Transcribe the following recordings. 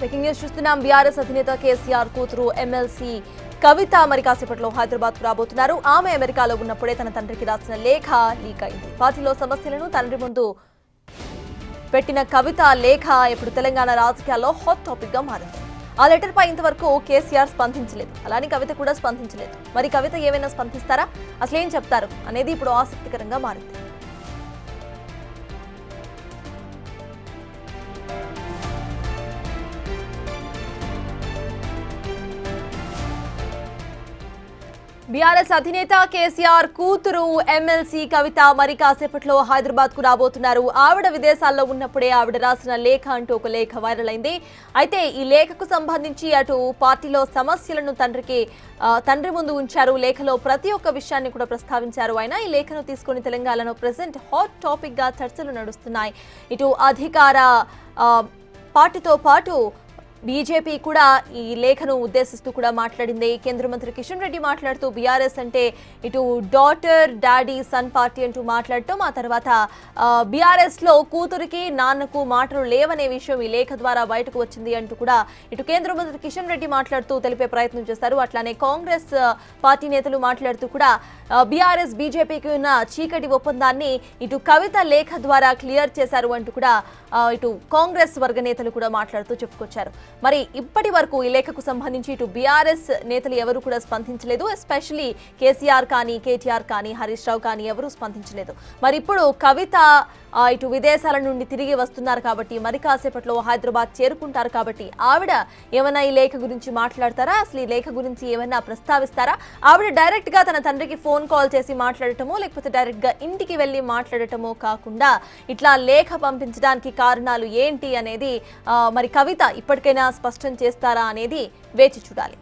Breaking news చూస్తున్నాం. BRS అధినేత కేసీఆర్ కూతురు ఎమ్మెల్సీ కవిత మరి కాసేపట్లో హైదరాబాద్ కు రాబోతున్నారు. ఆమె అమెరికాలో ఉన్నప్పుడే తన తండ్రికి రాసిన లేఖ లీక్ అయింది. పార్టీలో సమస్యలను తండ్రి ముందు పెట్టిన కవిత లేఖ ఇప్పుడు తెలంగాణ రాజకీయాల్లో హాట్ టాపిక్ గా మారింది. ఆ లెటర్ పై ఇంతవరకు కేసీఆర్ స్పందించలేదు, అలానే కవిత కూడా స్పందించలేదు. మరి కవిత ఏమైనా స్పందిస్తారా, అసలేం చెప్తారు అనేది ఇప్పుడు ఆసక్తికరంగా మారింది. బీఆర్ఎస్ అధినేత కేసీఆర్ కూతురు ఎమ్మెల్సీ కవిత మరి కాసేపట్లో హైదరాబాద్ కు రాబోతున్నారు. ఆవిడ విదేశాల్లో ఉన్నప్పుడే ఆవిడ రాసిన లేఖ అంటూ ఒక లేఖ వైరల్ అయింది. అయితే ఈ లేఖకు సంబంధించి అటు పార్టీలో సమస్యలను తండ్రి ముందు ఉంచారు. లేఖలో ప్రతి ఒక్క విషయాన్ని కూడా ప్రస్తావించారు. అయినా ఈ లేఖను తీసుకుని తెలంగాణలో ప్రెసెంట్ హాట్ టాపిక్ గా చర్చలు నడుస్తున్నాయి. ఇటు అధికార పార్టీతో పాటు బీజేపీ కూడా ఈ లేఖను ఉద్దేశిస్తూ కూడా మాట్లాడింది. కేంద్ర మంత్రి కిషన్ రెడ్డి మాట్లాడుతూ బీఆర్ఎస్ అంటే ఇటు డాటర్ డాడీ సన్ పార్టీ అంటూ మాట్లాడటం, ఆ తర్వాత బీఆర్ఎస్ లో కూతురికి నాన్నకు మాటలు లేవనే విషయం ఈ లేఖ ద్వారా బయటకు వచ్చింది అంటూ కూడా ఇటు కేంద్ర మంత్రి కిషన్ రెడ్డి మాట్లాడుతూ తెలిపే ప్రయత్నం చేస్తారు. అట్లానే కాంగ్రెస్ పార్టీ నేతలు మాట్లాడుతూ కూడా బీఆర్ఎస్ బీజేపీకి ఉన్న చీకటి ఒప్పందాన్ని ఇటు కవిత లేఖ ద్వారా క్లియర్ చేశారు అంటూ కూడా ఇటు కాంగ్రెస్ వర్గ నేతలు కూడా మాట్లాడుతూ చెప్పుకొచ్చారు. మరి ఇప్పటి వరకు ఈ లేఖకు సంబంధించి ఇటు బీఆర్ఎస్ నేతలు ఎవరు కూడా స్పందించలేదు. ఎస్పెషలీ కేసీఆర్ కానీ కేటీఆర్ కానీ హరీష్ రావు కానీ ఎవరూ స్పందించలేదు. మరి ఇప్పుడు కవిత ఇటు విదేశాల నుండి తిరిగి వస్తున్నారు కాబట్టి, మరి కాసేపట్లో హైదరాబాద్ చేరుకుంటారు కాబట్టి ఆవిడ ఏమైనా ఈ లేఖ గురించి మాట్లాడతారా, అసలు ఈ లేఖ గురించి ఏమైనా ప్రస్తావిస్తారా, ఆవిడ డైరెక్ట్ గా తన తండ్రికి ఫోన్ కాల్ చేసి మాట్లాడటమో లేకపోతే డైరెక్ట్ గా ఇంటికి వెళ్లి మాట్లాడటమో కాకుండా ఇట్లా లేఖ పంపించడానికి కారణాలు ఏంటి అనేది మరి కవిత ఇప్పటికైనా స్పష్టం చేస్తారా అనేది వేచి చూడాలి.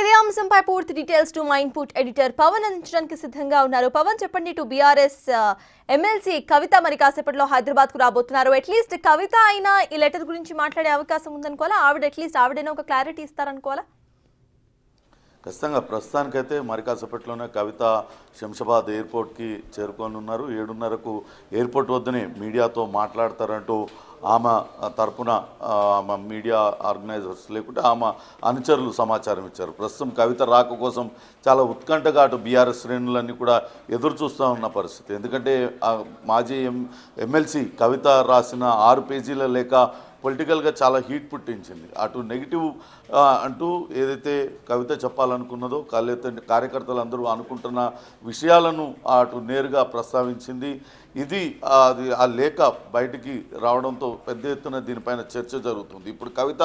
ఇదే అంశంపై పూర్తి డీటెయిల్స్ టు మా ఇన్పుట్ ఎడిటర్ పవన్ అందించడానికి సిద్ధంగా ఉన్నారు. పవన్, చెప్పండి. టు బీఆర్ఎస్ ఎమ్మెల్సీ కవిత మరి కాసేపట్లో హైదరాబాద్ కు రాబోతున్నారు. అట్లీస్ట్ కవిత అయినా ఈ లెటర్ గురించి మాట్లాడే అవకాశం ఉందనుకోవాలా, ఆవిడైనా ఒక క్లారిటీ ఇస్తారనుకోవాలా? ఖచ్చితంగా ప్రస్తుతానికైతే మరి కాసేపట్లోనే కవిత శంషాబాద్ ఎయిర్పోర్ట్కి చేరుకోనున్నారు. 7:30కు ఎయిర్పోర్ట్ వద్దనే మీడియాతో మాట్లాడతారంటూ ఆమె తరపున ఆమె మీడియా ఆర్గనైజర్స్ లేకుంటే ఆమె అనుచరులు సమాచారం ఇచ్చారు. ప్రస్తుతం కవిత రాక కోసం చాలా ఉత్కంఠగా అటు బీఆర్ఎస్ శ్రేణులన్నీ కూడా ఎదురు చూస్తూ ఉన్న పరిస్థితి. ఎందుకంటే మాజీ ఎమ్మెల్సీ కవిత రాసిన 6 పేజీల లేఖ పొలిటికల్గా చాలా హీట్ పుట్టించింది. అటు నెగిటివ్ అంటూ ఏదైతే కవిత చెప్పాలనుకున్నదో కార్యకర్తలు అందరూ అనుకుంటున్న విషయాలను అటు నేరుగా ప్రస్తావించింది. ఇది ఆ లేఖ బయటికి రావడంతో పెద్ద ఎత్తున దీనిపైన చర్చ జరుగుతుంది. ఇప్పుడు కవిత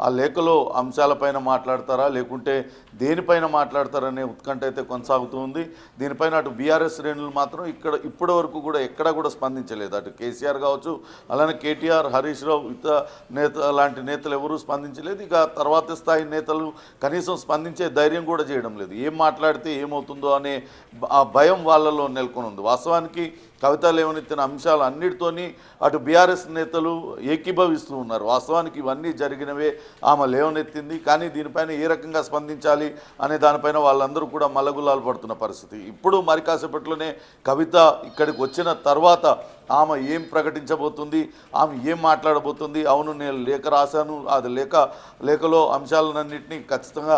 ఆ లేఖలో అంశాలపైన మాట్లాడతారా లేకుంటే దేనిపైన మాట్లాడతారనే ఉత్కంఠ అయితే కొనసాగుతుంది. దీనిపైన అటు బీఆర్ఎస్ శ్రేణులు మాత్రం ఇప్పటి వరకు కూడా ఎక్కడా కూడా స్పందించలేదు. అటు కేసీఆర్ కావచ్చు, అలానే కేటీఆర్, హరీష్ రావు, ఇతర లాంటి నేతలు ఎవరూ స్పందించలేదు. ఇక తర్వాత స్థాయి నేతలు కనీసం స్పందించే ధైర్యం కూడా చేయడం లేదు. ఏం మాట్లాడితే ఏమవుతుందో అనే ఆ భయం వాళ్ళలో నెలకొని ఉంది. వాస్తవానికి కవిత లేవనెత్తిన అంశాలు అన్నిటితోని అటు బీఆర్ఎస్ నేతలు ఏకీభవిస్తూ ఉన్నారు. వాస్తవానికి ఇవన్నీ జరిగినవే ఆమె లేవనెత్తింది. కానీ దీనిపైన ఏ రకంగా స్పందించాలి అనే దానిపైన వాళ్ళందరూ కూడా మల్లగుల్లాలు పడుతున్న పరిస్థితి. ఇప్పుడు మరి కాసేపట్లోనే కవిత ఇక్కడికి వచ్చిన తర్వాత ఆమె ఏం ప్రకటించబోతుంది, ఆమె ఏం మాట్లాడబోతుంది, అవును నేను లేఖ రాశాను, అది లేఖలో అంశాలన్నింటినీ ఖచ్చితంగా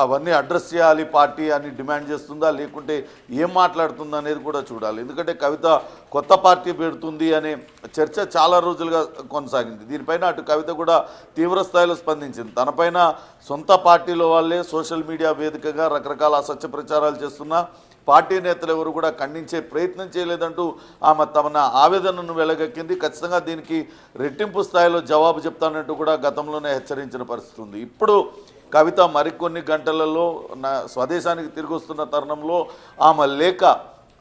అవన్నీ అడ్రస్ చేయాలి పార్టీ అని డిమాండ్ చేస్తుందా లేకుంటే ఏం మాట్లాడుతుందా అనేది కూడా చూడాలి. ఎందుకంటే కవిత కొత్త పార్టీ పెడుతుంది అనే చర్చ చాలా రోజులుగా కొనసాగింది. దీనిపైన అటు కవిత కూడా తీవ్ర స్థాయిలో స్పందించింది. తనపైన సొంత పార్టీలో వాళ్ళే సోషల్ మీడియా వేదికగా రకరకాల అసత్య ప్రచారాలు చేస్తున్నా పార్టీ నేతలు ఎవరు కూడా ఖండించే ప్రయత్నం చేయలేదంటూ ఆమె తమ ఆవేదనను వెలగక్కింది. ఖచ్చితంగా దీనికి రెట్టింపు స్థాయిలో జవాబు చెప్తానంటూ కూడా గతంలోనే హెచ్చరించిన పరిస్థితి ఉంది. ఇప్పుడు కవిత మరికొన్ని గంటలలో స్వదేశానికి తిరిగి వస్తున్న తరుణంలో ఆమె లేఖ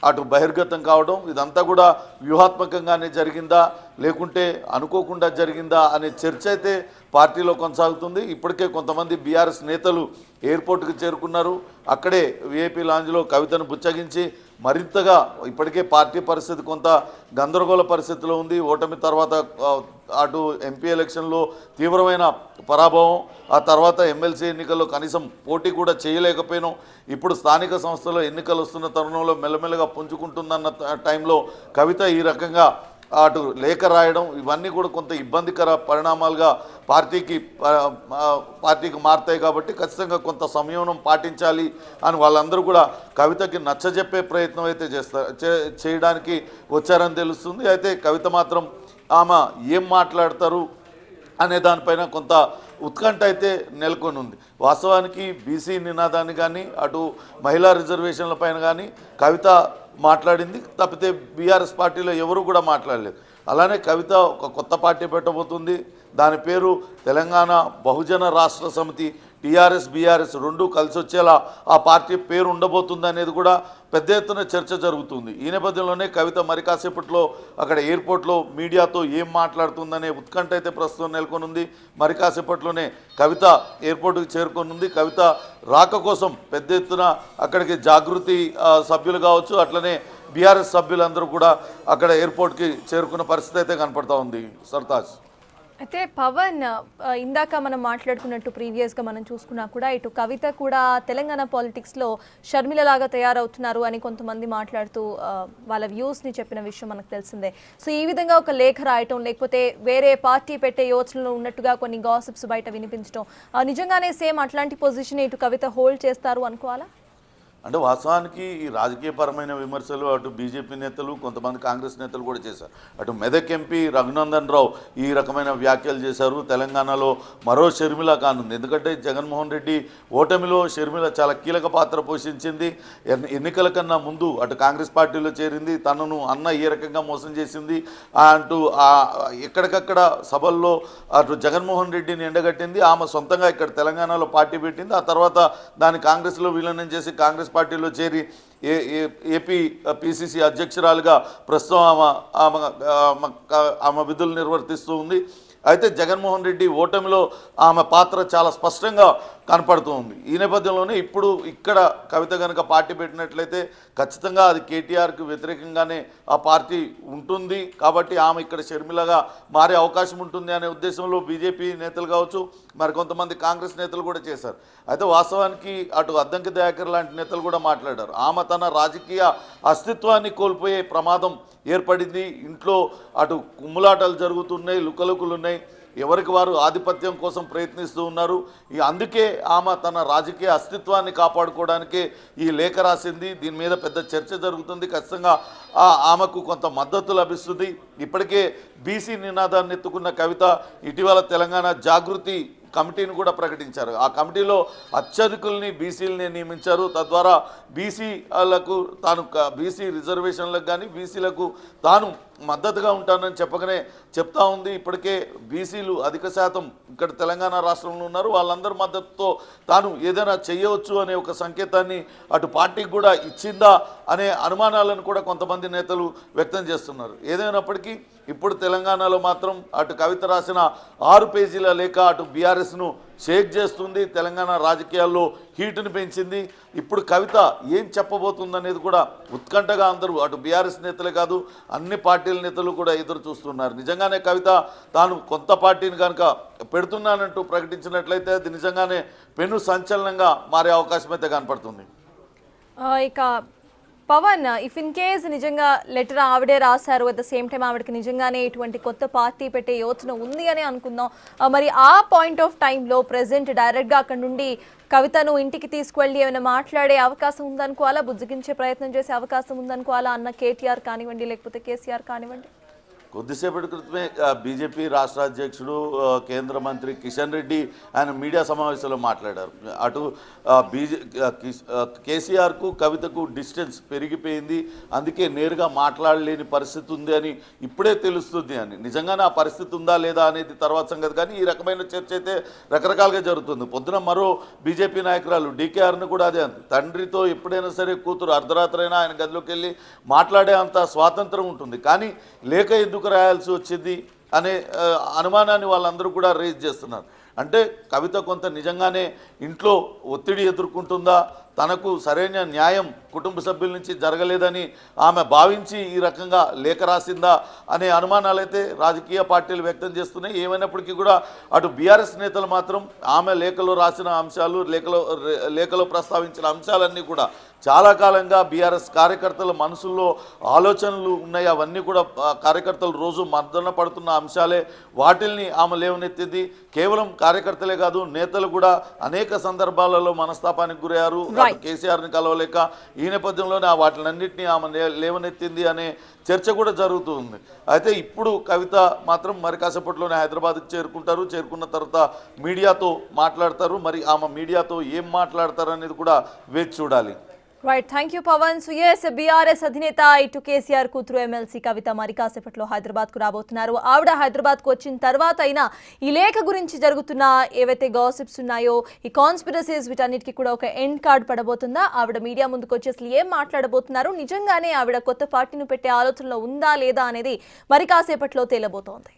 అటు బహిర్గతం కావడం, ఇదంతా కూడా వ్యూహాత్మకంగానే జరిగిందా లేకుంటే అనుకోకుండా జరిగిందా అనే చర్చ అయితే పార్టీలో కొనసాగుతుంది. ఇప్పటికే కొంతమంది బీఆర్ఎస్ నేతలు ఎయిర్పోర్ట్కి చేరుకున్నారు. అక్కడే విఐపీ లాంజ్లో కవితను బుచ్చగించి మరింతగా ఇప్పటికే పార్టీ పరిస్థితి కొంత గందరగోళ పరిస్థితిలో ఉంది. ఓటమి తర్వాత అటు ఎంపీ ఎలక్షన్లో తీవ్రమైన పరాభవం, ఆ తర్వాత ఎమ్మెల్సీ ఎన్నికల్లో కనీసం పోటీ కూడా చేయలేకపోయినాం. ఇప్పుడు స్థానిక సంస్థలో ఎన్నికలు వస్తున్న తరుణంలో మెల్లమెల్లగా పుంజుకుంటుందన్న టైంలో కవిత ఈ రకంగా అటు లేఖ రాయడం, ఇవన్నీ కూడా కొంత ఇబ్బందికర పరిణామాలుగా పార్టీకి మారుతాయి. కాబట్టి ఖచ్చితంగా కొంత సంయమనం పాటించాలి అని వాళ్ళందరూ కూడా కవితకి నచ్చజెప్పే ప్రయత్నం అయితే చేయడానికి వచ్చారని తెలుస్తుంది. అయితే కవిత మాత్రం ఆమె ఏం మాట్లాడతారు అనే దానిపైన కొంత ఉత్కంఠ అయితే నెలకొని ఉంది. వాస్తవానికి బీసీ నినాదాన్ని కానీ అటు మహిళా రిజర్వేషన్ల పైన కానీ కవిత మాట్లాడింది తప్పితే బీఆర్ఎస్ పార్టీలో ఎవరు కూడా మాట్లాడలేదు. అలానే కవిత ఒక కొత్త పార్టీ పెట్టబోతుంది. దాని పేరు తెలంగాణ బహుజన రాష్ట్ర సమితి. టీఆర్ఎస్ బీఆర్ఎస్ రెండు కలిసి వచ్చేలా ఆ పార్టీ పేరు ఉండబోతుంది అనేది కూడా పెద్ద ఎత్తున చర్చ జరుగుతుంది. ఈ నేపథ్యంలోనే కవిత మరి కాసేపట్లో అక్కడ ఎయిర్పోర్ట్లో మీడియాతో ఏం మాట్లాడుతుందనే ఉత్కంఠ అయితే ప్రస్తుతం నెలకొనుంది. మరి కాసేపట్లోనే కవిత ఎయిర్పోర్టుకు చేరుకోనుంది. కవిత రాక కోసం పెద్ద ఎత్తున అక్కడికి జాగృతి సభ్యులు కావచ్చు, అట్లనే బీఆర్ఎస్ సభ్యులందరూ కూడా అక్కడ ఎయిర్పోర్ట్కి చేరుకున్న పరిస్థితి అయితే కనపడతా ఉంది. సర్తాజ్, అయితే పవన్, ఇందాక మనం మాట్లాడుకున్నట్టు ప్రీవియస్గా మనం చూసుకున్నా కూడా ఇటు కవిత కూడా తెలంగాణ పాలిటిక్స్లో షర్మిల లాగా తయారవుతున్నారు అని కొంతమంది మాట్లాడుతూ వాళ్ళ వ్యూస్ని చెప్పిన విషయం మనకు తెలిసిందే. సో ఈ విధంగా ఒక లేఖ రాయటం, లేకపోతే వేరే పార్టీ పెట్టే యోచనలో ఉన్నట్టుగా కొన్ని గాసిప్స్ బయట వినిపించడం, నిజంగానే సేమ్ అట్లాంటి పొజిషన్ ఇటు కవిత హోల్డ్ చేస్తారు అనుకోవాలా? అంటే వాస్తవానికి ఈ రాజకీయపరమైన విమర్శలు అటు బీజేపీ నేతలు, కొంతమంది కాంగ్రెస్ నేతలు కూడా చేశారు. అటు మెదక్ ఎంపీ రఘునందన్ రావు ఈ రకమైన వ్యాఖ్యలు చేశారు. తెలంగాణలో మరో షర్మిల కానుంది. ఎందుకంటే జగన్మోహన్ రెడ్డి ఓటమిలో షర్మిల చాలా కీలక పాత్ర పోషించింది. ఎన్నికల కన్నా ముందు అటు కాంగ్రెస్ పార్టీలో చేరింది. తనను అన్న ఏ రకంగా మోసం చేసింది అంటూ ఎక్కడికక్కడ సభల్లో అటు జగన్మోహన్ రెడ్డిని ఎండగట్టింది. ఆమె సొంతంగా ఇక్కడ తెలంగాణలో పార్టీ పెట్టింది. ఆ తర్వాత దాన్ని కాంగ్రెస్లో విలీనం చేసి కాంగ్రెస్ పార్టీలో చేరి ఏపీ పిసిసి అధ్యక్షురాలుగా ప్రస్తుతం ఆమె విధులు నిర్వర్తిస్తూ ఉంది. అయితే జగన్మోహన్ రెడ్డి ఓటమిలో ఆమె పాత్ర చాలా స్పష్టంగా కనపడుతూ ఉంది. ఈ నేపథ్యంలోనే ఇప్పుడు ఇక్కడ కవిత కనుక పార్టీ పెట్టినట్లయితే ఖచ్చితంగా అది కేటీఆర్కి వ్యతిరేకంగానే ఆ పార్టీ ఉంటుంది. కాబట్టి ఆమె ఇక్కడ షర్మిలగా మారే అవకాశం ఉంటుంది అనే ఉద్దేశంలో బీజేపీ నేతలు కావచ్చు, మరికొంతమంది కాంగ్రెస్ నేతలు కూడా చేశారు. అయితే వాస్తవానికి అటు అద్దంకి దయాకర్ లాంటి నేతలు కూడా మాట్లాడారు. ఆమె తన రాజకీయ అస్తిత్వాన్ని కోల్పోయే ప్రమాదం ఏర్పడింది. ఇంట్లో అటు కుమ్ములాటలు జరుగుతున్నాయి, లుకలుకులు ఉన్నాయి, ఎవరికి వారు ఆధిపత్యం కోసం ప్రయత్నిస్తూ ఉన్నారు. అందుకే ఆమె తన రాజకీయ అస్తిత్వాన్ని కాపాడుకోవడానికే ఈ లేఖ రాసింది. దీని మీద పెద్ద చర్చ జరుగుతుంది. ఖచ్చితంగా ఆమెకు కొంత మద్దతు లభిస్తుంది. ఇప్పటికే బీసీ నినాదాన్ని ఎత్తుకున్న కవిత ఇటీవల తెలంగాణ జాగృతి కమిటీని కూడా ప్రకటించారు. ఆ కమిటీలో అత్యధికుల్ని బీసీలని నియమించారు. తద్వారా బీసీలకు తాను బీసీ రిజర్వేషన్లకు కానీ బీసీలకు తాను మద్దతుగా ఉంటానని చెప్తా ఉంది. ఇప్పటికే బీసీలు అధిక శాతం ఇక్కడ తెలంగాణ రాష్ట్రంలో ఉన్నారు. వాళ్ళందరి మద్దతుతో తాను ఏదైనా చేయవచ్చు అనే ఒక సంకేతాన్ని అటు పార్టీకి కూడా ఇచ్చిందా అనే అనుమానాలను కూడా కొంతమంది నేతలు వ్యక్తం చేస్తున్నారు. ఏదైనప్పటికీ ఇప్పుడు తెలంగాణలో మాత్రం అటు కవిత రాసిన 6 పేజీల లేఖ అటు బీఆర్ఎస్ను షేక్ చేస్తుంది. తెలంగాణ రాజకీయాల్లో హీటుని పెంచింది. ఇప్పుడు కవిత ఏం చెప్పబోతుందనేది కూడా ఉత్కంఠగా అందరూ అటు బీఆర్ఎస్ నేతలే కాదు అన్ని పార్టీల నేతలు కూడా ఎదురు చూస్తున్నారు. నిజంగానే కవిత తాను కొత్త పార్టీని కనుక పెడుతున్నానంటూ ప్రకటించినట్లయితే అది నిజంగానే పెను సంచలనంగా మారే అవకాశం అయితే కనపడుతుంది. ఇక పవన్, ఇఫ్ ఇన్ కేస్ నిజంగా లెటర్ ఆవిడే రాశారు, అట్ ద సేమ్ టైం ఆవిడకి నిజంగానే ఇటువంటి కొత్త పార్టీ పెట్టే యోచన ఉంది అని అనుకుందాం. మరి ఆ పాయింట్ ఆఫ్ టైంలో ప్రెసెంట్ డైరెక్ట్గా అక్కడ నుండి కవితను ఇంటికి తీసుకువెళ్ళి ఏమైనా మాట్లాడే అవకాశం ఉందనుకోవాలా, బుజ్జగించే ప్రయత్నం చేసే అవకాశం ఉందనుకోవాలా అన్న కేటీఆర్ కానివ్వండి లేకపోతే కేసీఆర్ కానివ్వండి? కొద్దిసేపటి క్రితమే బీజేపీ రాష్ట్ర అధ్యక్షుడు కేంద్ర మంత్రి కిషన్ రెడ్డి ఆయన మీడియా సమావేశంలో మాట్లాడారు. అటు కేసీఆర్కు కవితకు డిస్టెన్స్ పెరిగిపోయింది, అందుకే నేరుగా మాట్లాడలేని పరిస్థితి ఉంది అని ఇప్పుడే తెలుస్తుంది అని. నిజంగానే ఆ పరిస్థితి ఉందా లేదా అనేది తర్వాత సంగతి, కానీ ఈ రకమైన చర్చ అయితే రకరకాలుగా జరుగుతుంది. పొద్దున మరో బీజేపీ నాయకురాలు డీకేఆర్ను కూడా అదే అంది, తండ్రితో ఎప్పుడైనా సరే కూతురు అర్ధరాత్రైనా ఆయన గదిలోకి వెళ్ళి మాట్లాడే అంత స్వాతంత్రం ఉంటుంది, కానీ లేఖ ఎందుకు రాయాల్సి వచ్చింది అనే అనుమానాన్ని వాళ్ళందరూ కూడా రేజ్ చేస్తున్నారు. అంటే కవిత కొంత నిజంగానే ఇంట్లో ఒత్తిడి ఎదుర్కొంటుందా, తనకు సరైన న్యాయం కుటుంబ సభ్యుల నుంచి జరగలేదని ఆమె భావించి ఈ రకంగా లేఖ రాసిందా అనే అనుమానాలైతే రాజకీయ పార్టీలు వ్యక్తం చేస్తున్నాయి. ఏమైనప్పటికీ కూడా అటు బీఆర్ఎస్ నేతలు మాత్రం ఆమె లేఖలో రాసిన అంశాలు, లేఖలో ప్రస్తావించిన అంశాలన్నీ కూడా చాలా కాలంగా బీఆర్ఎస్ కార్యకర్తల మనసుల్లో ఆలోచనలు ఉన్నాయి, అవన్నీ కూడా కార్యకర్తలు రోజు మర్దన పడుతున్న అంశాలే. వాటిల్ని ఆమె లేవనెత్తింది. కేవలం కార్యకర్తలే కాదు, నేతలు కూడా అనేక సందర్భాలలో మనస్తాపానికి గురయ్యారు. కేసీఆర్ని కలవలేక ఈ నేపథ్యంలోనే వాటిలన్నింటినీ ఆమె లేవనెత్తింది అనే చర్చ కూడా జరుగుతుంది. అయితే ఇప్పుడు కవిత మాత్రం మరి కాసేపట్లోనే హైదరాబాద్కి చేరుకుంటారు. చేరుకున్న తర్వాత మీడియాతో మాట్లాడతారు. మరి ఆమె మీడియాతో ఏం మాట్లాడతారు అనేది కూడా వేచి చూడాలి. Right, thank you Pavan. సుయేస్ బీఆర్ఎస్ అధినేత ఇటు కేసీఆర్ కూతురు ఎమ్మెల్సీ కవిత మరి కాసేపట్లో హైదరాబాద్కు రాబోతున్నారు. ఆవిడ హైదరాబాద్కు వచ్చిన తర్వాత అయినా ఈ లేఖ గురించి జరుగుతున్న ఏవైతే గాసిప్స్ ఉన్నాయో, ఈ కాన్స్పిరసీస్, వీటన్నిటికీ కూడా ఒక ఎండ్ కార్డ్ పడబోతుందా? ఆవిడ మీడియా ముందుకు వచ్చి అసలు ఏం మాట్లాడబోతున్నారు, నిజంగానే ఆవిడ కొత్త పార్టీని పెట్టే ఆలోచనలో ఉందా లేదా అనేది మరి కాసేపట్లో తేలబోతోంది.